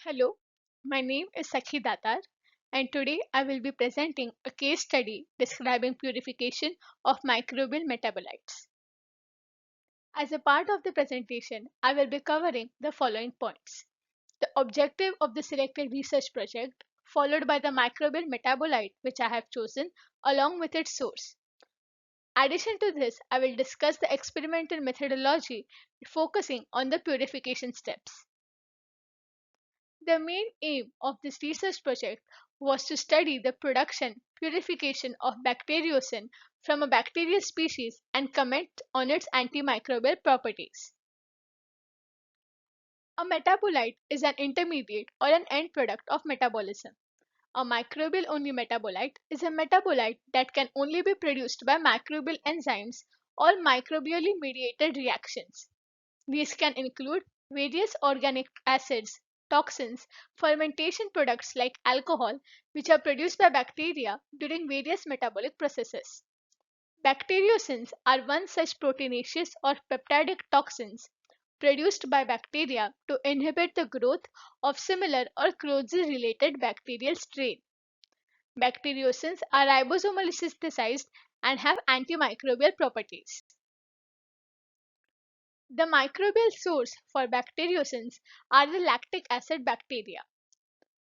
Hello, my name is Sakhi Datar, and today I will be presenting a case study describing purification of microbial metabolites. As a part of the presentation, I will be covering the following points: the objective of the selected research project, followed by the microbial metabolite which I have chosen, along with its source. Addition to this, I will discuss the experimental methodology focusing on the purification steps. The main aim of this research project was to study the production purification of bacteriocin from a bacterial species and comment on its antimicrobial properties. A metabolite is an intermediate or an end product of metabolism. A microbial only metabolite is a metabolite that can only be produced by microbial enzymes or microbially mediated reactions. These can include various organic acids, toxins, fermentation products like alcohol, which are produced by bacteria during various metabolic processes. Bacteriocins are one such proteinaceous or peptidic toxins produced by bacteria to inhibit the growth of similar or closely related bacterial strain. Bacteriocins are ribosomally synthesized and have antimicrobial properties. The microbial source for bacteriocins are the lactic acid bacteria.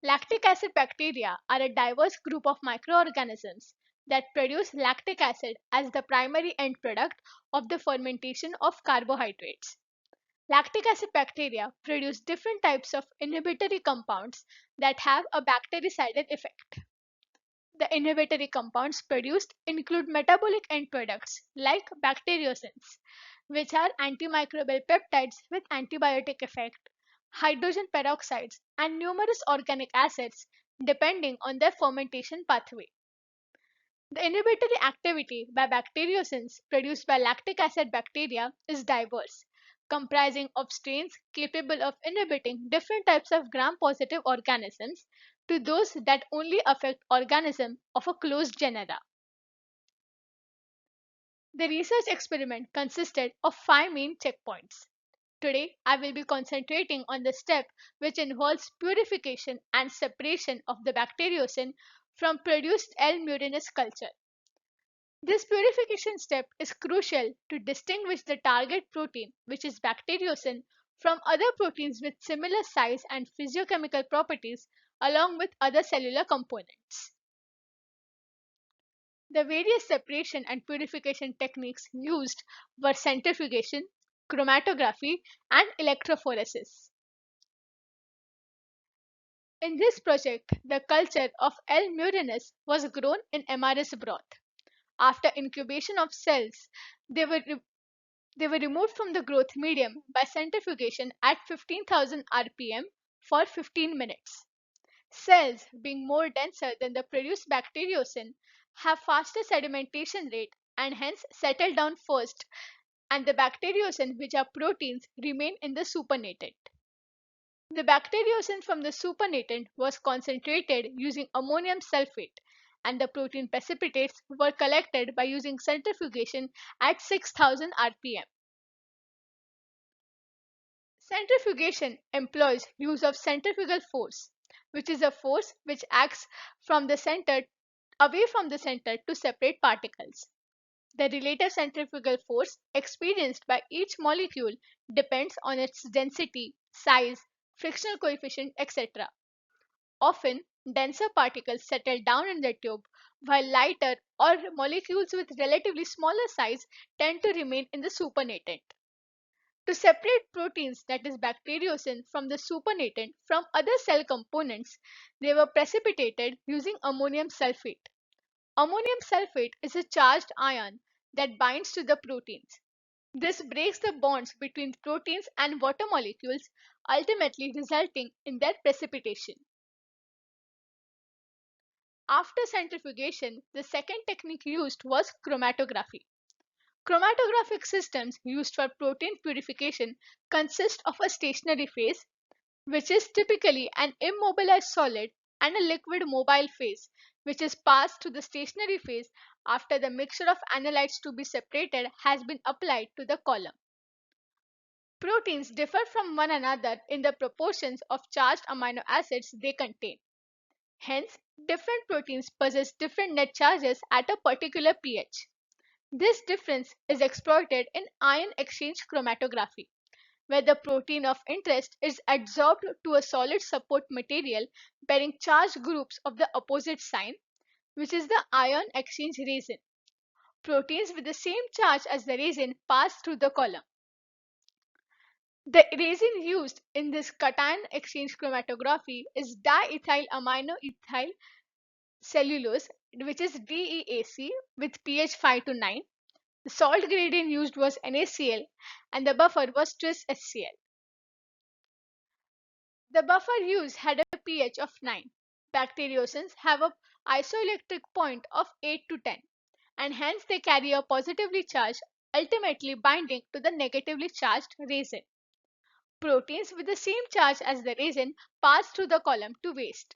Lactic acid bacteria are a diverse group of microorganisms that produce lactic acid as the primary end product of the fermentation of carbohydrates. Lactic acid bacteria produce different types of inhibitory compounds that have a bactericidal effect. The inhibitory compounds produced include metabolic end products like bacteriocins, which are antimicrobial peptides with antibiotic effect, hydrogen peroxides, and numerous organic acids depending on their fermentation pathway. The inhibitory activity by bacteriocins produced by lactic acid bacteria is diverse, comprising of strains capable of inhibiting different types of gram-positive organisms to those that only affect organisms of a closed genera. The research experiment consisted of 5 main checkpoints. Today, I will be concentrating on the step which involves purification and separation of the bacteriocin from produced L. murinus culture. This purification step is crucial to distinguish the target protein, which is bacteriocin, from other proteins with similar size and physiochemical properties, along with other cellular components. The various separation and purification techniques used were centrifugation, chromatography, and electrophoresis. In this project, the culture of L. murinus was grown in MRS broth. After incubation of cells, they were they were removed from the growth medium by centrifugation at 15,000 rpm for 15 minutes. Cells, being more denser than the produced bacteriocin, have faster sedimentation rate and hence settle down first, and the bacteriocin, which are proteins, remain in the supernatant. The bacteriocin from the supernatant was concentrated using ammonium sulfate, and the protein precipitates were collected by using centrifugation at 6,000 rpm. Centrifugation employs use of centrifugal force, which is a force which acts from the center away from the center to separate particles. The relative centrifugal force experienced by each molecule depends on its density, size, frictional coefficient, etc. Often, denser particles settle down in the tube, while lighter or molecules with relatively smaller size tend to remain in the supernatant. To separate proteins, that is bacteriocin, from the supernatant from other cell components, they were precipitated using ammonium sulfate. Ammonium sulfate is a charged ion that binds to the proteins. This breaks the bonds between proteins and water molecules, ultimately resulting in their precipitation. After centrifugation, the second technique used was chromatography. Chromatographic systems used for protein purification consist of a stationary phase, which is typically an immobilized solid, and a liquid mobile phase, which is passed to the stationary phase after the mixture of analytes to be separated has been applied to the column. Proteins differ from one another in the proportions of charged amino acids they contain. Hence, different proteins possess different net charges at a particular pH. This difference is exploited in ion exchange chromatography, where the protein of interest is adsorbed to a solid support material bearing charged groups of the opposite sign, which is the ion exchange resin. Proteins with the same charge as the resin pass through the column. The resin used in this cation exchange chromatography is diethylaminoethyl cellulose, which is DEAC, with pH 5 to 9. The salt gradient used was NaCl and the buffer was tris HCl. The buffer used had a pH of 9. Bacteriocins have a isoelectric point of 8 to 10 and hence they carry a positively charged, ultimately binding to the negatively charged resin. Proteins with the same charge as the resin pass through the column to waste.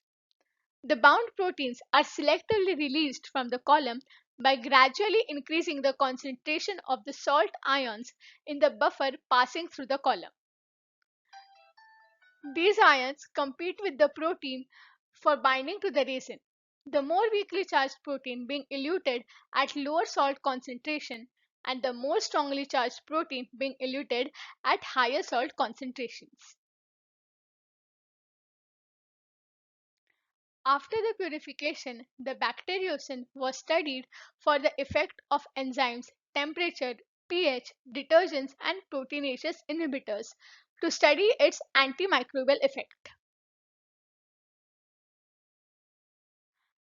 The bound proteins are selectively released from the column by gradually increasing the concentration of the salt ions in the buffer passing through the column. These ions compete with the protein for binding to the resin, the more weakly charged protein being eluted at lower salt concentration and the more strongly charged protein being eluted at higher salt concentrations. After the purification, the bacteriocin was studied for the effect of enzymes, temperature, pH, detergents, and proteinaceous inhibitors to study its antimicrobial effect.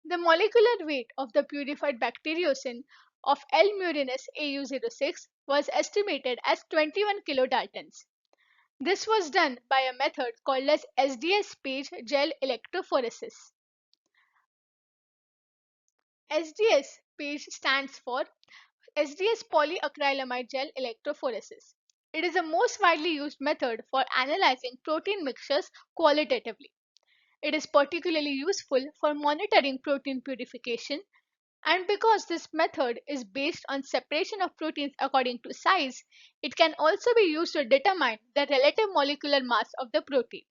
The molecular weight of the purified bacteriocin of L. murinus AU06 was estimated as 21 kilodaltons. This was done by a method called as SDS page gel electrophoresis. SDS page stands for SDS polyacrylamide gel electrophoresis. It is the most widely used method for analyzing protein mixtures qualitatively. It is particularly useful for monitoring protein purification, and because this method is based on separation of proteins according to size, it can also be used to determine the relative molecular mass of the protein.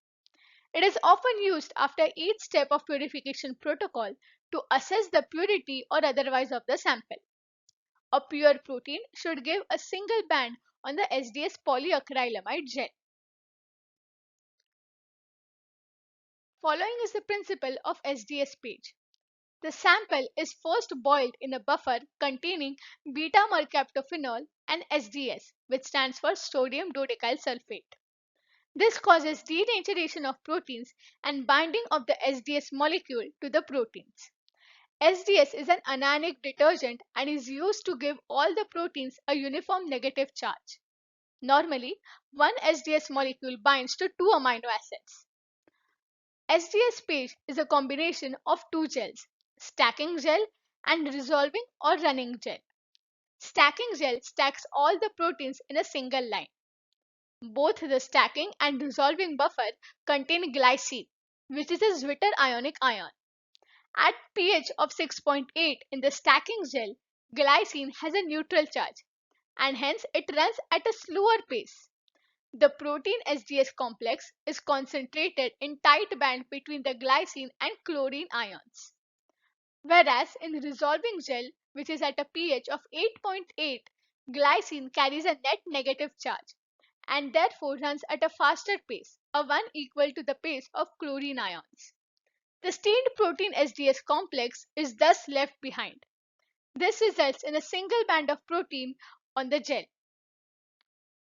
It is often used after each step of purification protocol to assess the purity or otherwise of the sample. A pure protein should give a single band on the SDS polyacrylamide gel. Following is the principle of SDS page. The sample is first boiled in a buffer containing beta mercaptophenol and SDS, which stands for sodium dodecyl sulfate. This causes denaturation of proteins and binding of the SDS molecule to the proteins. SDS is an anionic detergent and is used to give all the proteins a uniform negative charge. Normally, one SDS molecule binds to two amino acids. SDS page is a combination of two gels, stacking gel and resolving or running gel. Stacking gel stacks all the proteins in a single line. Both the stacking and resolving buffer contain glycine, which is a Zwitter ionic ion. At pH of 6.8 in the stacking gel, glycine has a neutral charge and hence it runs at a slower pace. The protein SDS complex is concentrated in tight band between the glycine and chlorine ions. Whereas in resolving gel, which is at a pH of 8.8, glycine carries a net negative charge and therefore runs at a faster pace, a 1 equal to the pace of chlorine ions. The stained protein SDS complex is thus left behind. This results in a single band of protein on the gel.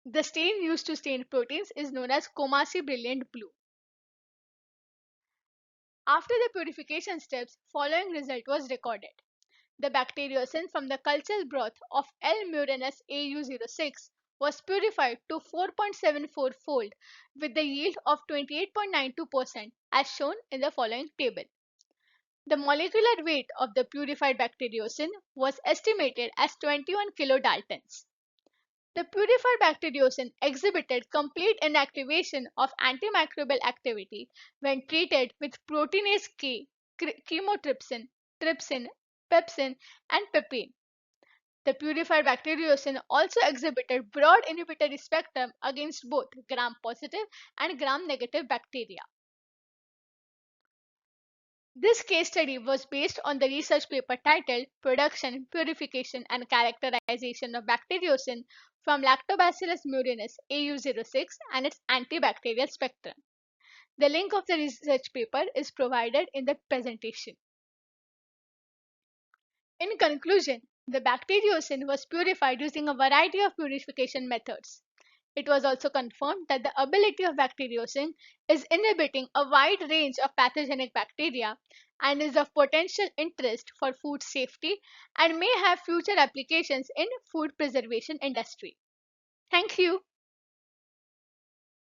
The stain used to stain proteins is known as Comasi brilliant blue. After the purification steps, following result was recorded. The bacteriocin from the cultural broth of L. murinus AU06 was purified to 4.74 fold with the yield of 28.92% as shown in the following table. The molecular weight of the purified bacteriocin was estimated as 21 kilodaltons. The purified bacteriocin exhibited complete inactivation of antimicrobial activity when treated with proteinase K, chymotrypsin, trypsin, pepsin, and papain. The purified bacteriocin also exhibited broad inhibitory spectrum against both gram-positive and gram-negative bacteria. This case study was based on the research paper titled Production, Purification and Characterization of Bacteriocin from Lactobacillus murinus AU06 and its antibacterial spectrum. The link of the research paper is provided in the presentation. In conclusion, the bacteriocin was purified using a variety of purification methods. It was also confirmed that the ability of bacteriocin is inhibiting a wide range of pathogenic bacteria and is of potential interest for food safety and may have future applications in food preservation industry. Thank you.